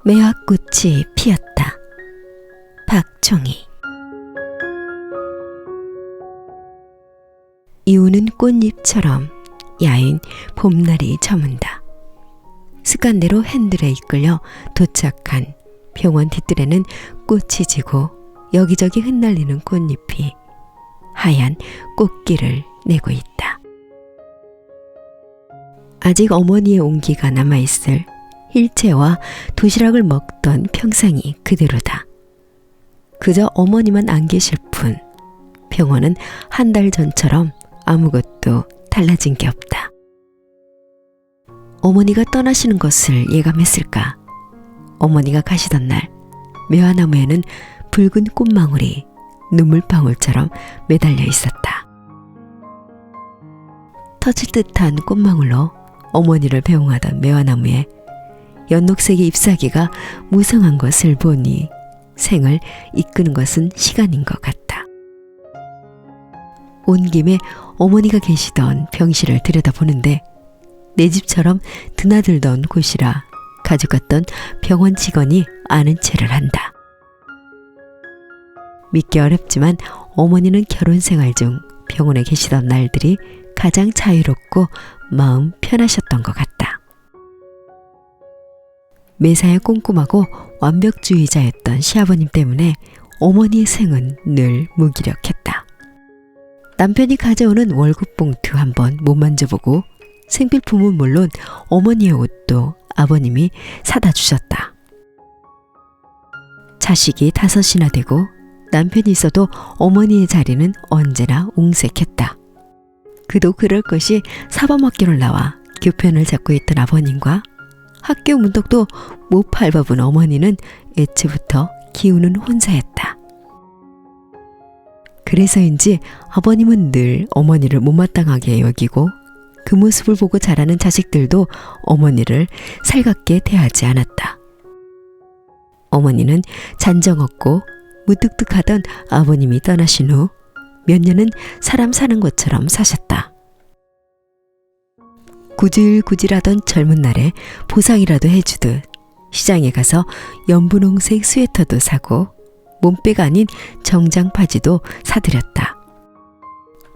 매화꽃이 피었다. 박총희. 이우는 꽃잎처럼 야윈 봄날이 저문다. 습관대로 핸들에 이끌려 도착한 병원 뒷뜰에는 꽃이 지고 여기저기 흩날리는 꽃잎이 하얀 꽃길을 내고 있다. 아직 어머니의 온기가 남아있을 일체와 도시락을 먹던 평상이 그대로다. 그저 어머니만 안 계실 뿐 병원은 한 달 전처럼 아무것도 달라진 게 없다. 어머니가 떠나시는 것을 예감했을까? 어머니가 가시던 날 매화나무에는 붉은 꽃망울이 눈물방울처럼 매달려 있었다. 터질 듯한 꽃망울로 어머니를 배웅하던 매화나무에 연녹색의 잎사귀가 무성한 것을 보니 생을 이끄는 것은 시간인 것 같다. 온 김에 어머니가 계시던 병실을 들여다보는데 내 집처럼 드나들던 곳이라 가져갔던 병원 직원이 아는 체를 한다. 믿기 어렵지만 어머니는 결혼 생활 중 병원에 계시던 날들이 가장 자유롭고 마음 편하셨던 것 같다. 매사에 꼼꼼하고 완벽주의자였던 시아버님 때문에 어머니의 생은 늘 무기력했다. 남편이 가져오는 월급 봉투 한번 못 만져보고 생필품은 물론 어머니의 옷도 아버님이 사다 주셨다. 자식이 5이나 되고 남편이 있어도 어머니의 자리는 언제나 옹색했다. 그도 그럴 것이 사범학교를 나와 교편을 잡고 있던 아버님과 학교 문턱도 못 밟아본 어머니는 애초부터 기우는 혼자였다. 그래서인지 아버님은 늘 어머니를 못마땅하게 여기고 그 모습을 보고 자라는 자식들도 어머니를 살갑게 대하지 않았다. 어머니는 잔정 없고 무뚝뚝하던 아버님이 떠나신 후 몇 년은 사람 사는 것처럼 사셨다. 구질구질하던 젊은 날에 보상이라도 해주듯 시장에 가서 연분홍색 스웨터도 사고 몸빼가 아닌 정장 바지도 사들였다.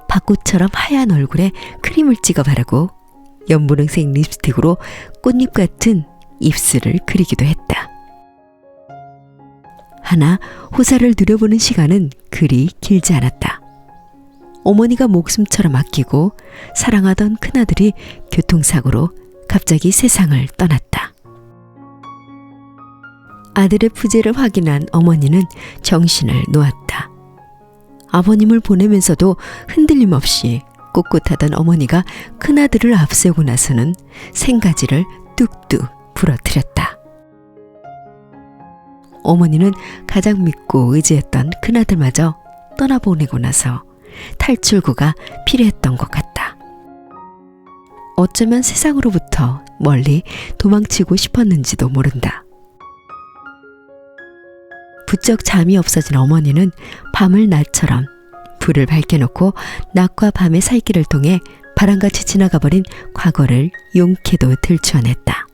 벚꽃처럼 하얀 얼굴에 크림을 찍어 바르고 연분홍색 립스틱으로 꽃잎 같은 입술을 그리기도 했다. 하나 호사를 누려보는 시간은 그리 길지 않았다. 어머니가 목숨처럼 아끼고 사랑하던 큰아들이 교통사고로 갑자기 세상을 떠났다. 아들의 부재를 확인한 어머니는 정신을 놓았다. 아버님을 보내면서도 흔들림 없이 꼿꼿하던 어머니가 큰아들을 앞세우고 나서는 생가지를 뚝뚝 부러뜨렸다. 어머니는 가장 믿고 의지했던 큰아들마저 떠나보내고 나서 탈출구가 필요했던 것 같다. 어쩌면 세상으로부터 멀리 도망치고 싶었는지도 모른다. 부쩍 잠이 없어진 어머니는 밤을 낮처럼 불을 밝혀놓고 낮과 밤의 살길을 통해 바람같이 지나가버린 과거를 용케도 들춰냈다.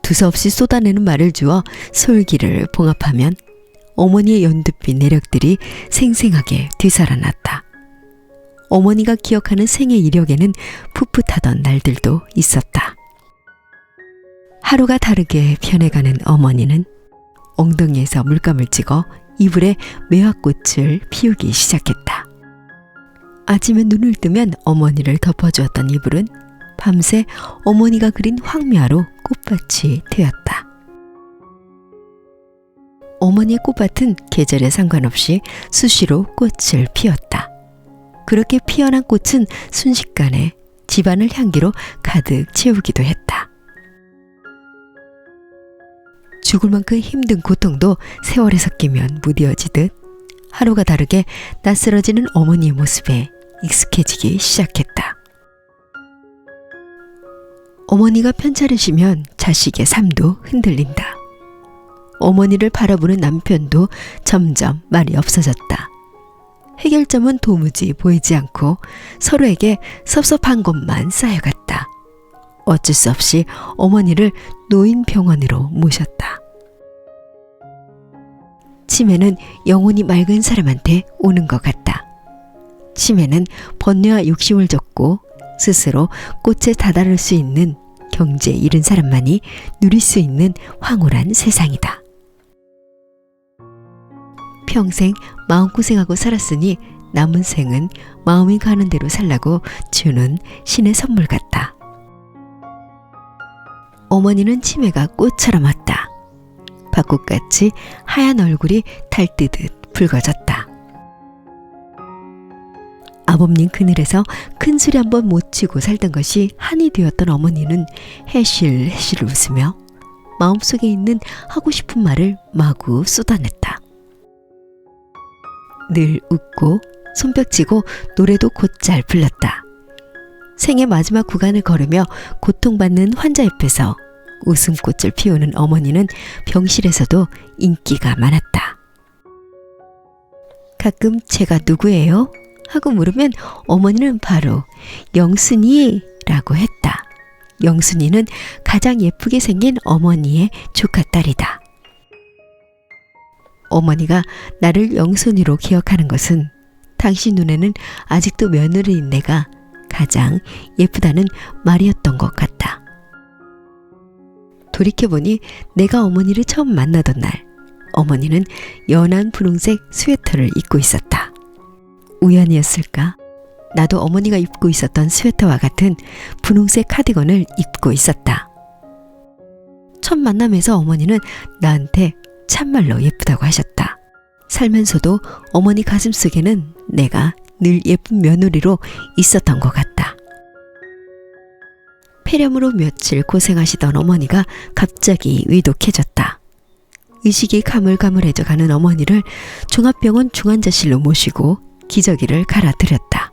두서없이 쏟아내는 말을 주어 솔기를 봉합하면 어머니의 연두빛 내력들이 생생하게 되살아났다. 어머니가 기억하는 생의 이력에는 풋풋하던 날들도 있었다. 하루가 다르게 변해가는 어머니는 엉덩이에서 물감을 찍어 이불에 매화꽃을 피우기 시작했다. 아침에 눈을 뜨면 어머니를 덮어주었던 이불은 밤새 어머니가 그린 황미화로 꽃밭이 되었다. 어머니의 꽃밭은 계절에 상관없이 수시로 꽃을 피웠다. 그렇게 피어난 꽃은 순식간에 집안을 향기로 가득 채우기도 했다. 죽을 만큼 힘든 고통도 세월에 섞이면 무뎌지듯 하루가 다르게 낯설어지는 어머니의 모습에 익숙해지기 시작했다. 어머니가 편찮으시면 자식의 삶도 흔들린다. 어머니를 바라보는 남편도 점점 말이 없어졌다. 해결점은 도무지 보이지 않고 서로에게 섭섭한 것만 쌓여갔다. 어쩔 수 없이 어머니를 노인병원으로 모셨다. 치매는 영혼이 맑은 사람한테 오는 것 같다. 치매는 번뇌와 욕심을 줬고 스스로 꽃에 다다를 수 있는 경지에 이른 사람만이 누릴 수 있는 황홀한 세상이다. 평생 마음고생하고 살았으니 남은 생은 마음이 가는 대로 살라고 주는 신의 선물 같다. 어머니는 치매가 꽃처럼 왔다. 벚꽃같이 하얀 얼굴이 달뜨듯 붉어졌다. 아범님 그늘에서 큰 소리 한번 못 치고 살던 것이 한이 되었던 어머니는 해실해실 웃으며 마음속에 있는 하고 싶은 말을 마구 쏟아냈다. 늘 웃고 손뼉치고 노래도 곧잘 불렀다. 생의 마지막 구간을 걸으며 고통받는 환자 옆에서 웃음꽃을 피우는 어머니는 병실에서도 인기가 많았다. 가끔 제가 누구예요? 하고 물으면 어머니는 바로 영순이라고 했다. 영순이는 가장 예쁘게 생긴 어머니의 조카딸이다. 어머니가 나를 영순이로 기억하는 것은 당신 눈에는 아직도 며느리인 내가 가장 예쁘다는 말이었던 것 같다. 돌이켜보니 내가 어머니를 처음 만나던 날, 어머니는 연한 분홍색 스웨터를 입고 있었다. 우연이었을까? 나도 어머니가 입고 있었던 스웨터와 같은 분홍색 카디건을 입고 있었다. 첫 만남에서 어머니는 나한테 참말로 예쁘다고 하셨다. 살면서도 어머니 가슴속에는 내가 늘 예쁜 며느리로 있었던 것 같다. 폐렴으로 며칠 고생하시던 어머니가 갑자기 위독해졌다. 의식이 가물가물해져 가는 어머니를 종합병원 중환자실로 모시고 기저귀를 갈아드렸다.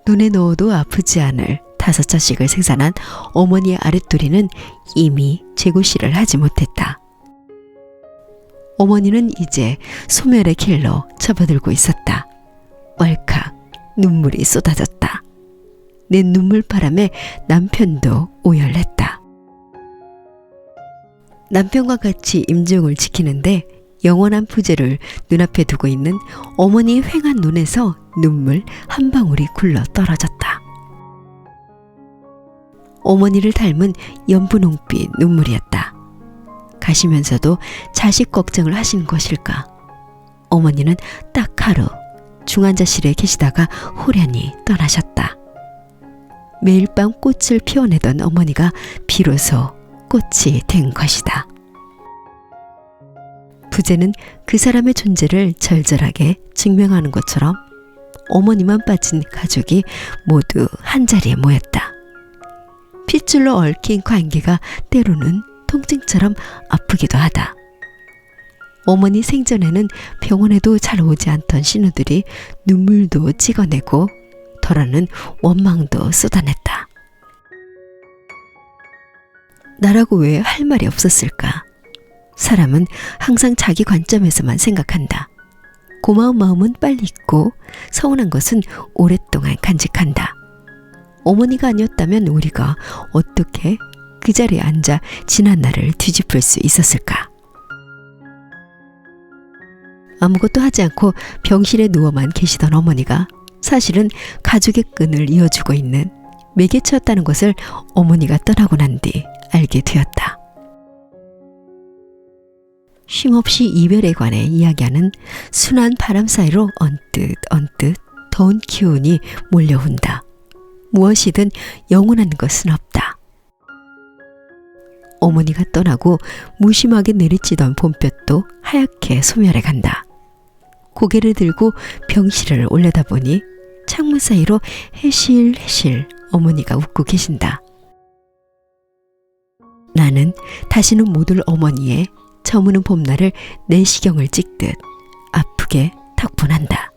눈에 넣어도 아프지 않을 5자씩을 생산한 어머니의 아랫도리는 이미 재고실을 하지 못했다. 어머니는 이제 소멸의 길로 접어들고 있었다. 왈칵 눈물이 쏟아졌다. 내 눈물바람에 남편도 오열했다. 남편과 같이 임종을 지키는데 영원한 부재를 눈앞에 두고 있는 어머니의 휑한 눈에서 눈물 한 방울이 굴러 떨어졌다. 어머니를 닮은 연분홍빛 눈물이었다. 가시면서도 자식 걱정을 하신 것일까? 어머니는 딱 하루 중환자실에 계시다가 호련히 떠나셨다. 매일 밤 꽃을 피워내던 어머니가 비로소 꽃이 된 것이다. 부재는 그 사람의 존재를 절절하게 증명하는 것처럼 어머니만 빠진 가족이 모두 한자리에 모였다. 핏줄로 얽힌 관계가 때로는 통증처럼 아프기도 하다. 어머니 생전에는 병원에도 잘 오지 않던 신우들이 눈물도 찍어내고 덜어는 원망도 쏟아냈다. 나라고 왜 할 말이 없었을까? 사람은 항상 자기 관점에서만 생각한다. 고마운 마음은 빨리 잊고 서운한 것은 오랫동안 간직한다. 어머니가 아니었다면 우리가 어떻게 그 자리에 앉아 지난 날을 뒤집을 수 있었을까? 아무것도 하지 않고 병실에 누워만 계시던 어머니가 사실은 가족의 끈을 이어주고 있는 매개체였다는 것을 어머니가 떠나고 난 뒤 알게 되었다. 쉼없이 이별에 관해 이야기하는 순한 바람 사이로 언뜻 더운 기운이 몰려온다. 무엇이든 영원한 것은 없다. 어머니가 떠나고 무심하게 내리치던 봄볕도 하얗게 소멸해 간다. 고개를 들고 병실을 올려다보니 창문 사이로 해실해실 어머니가 웃고 계신다. 나는 다시는 못 올 어머니의 저무는 봄날을 내시경을 찍듯 아프게 턱분한다.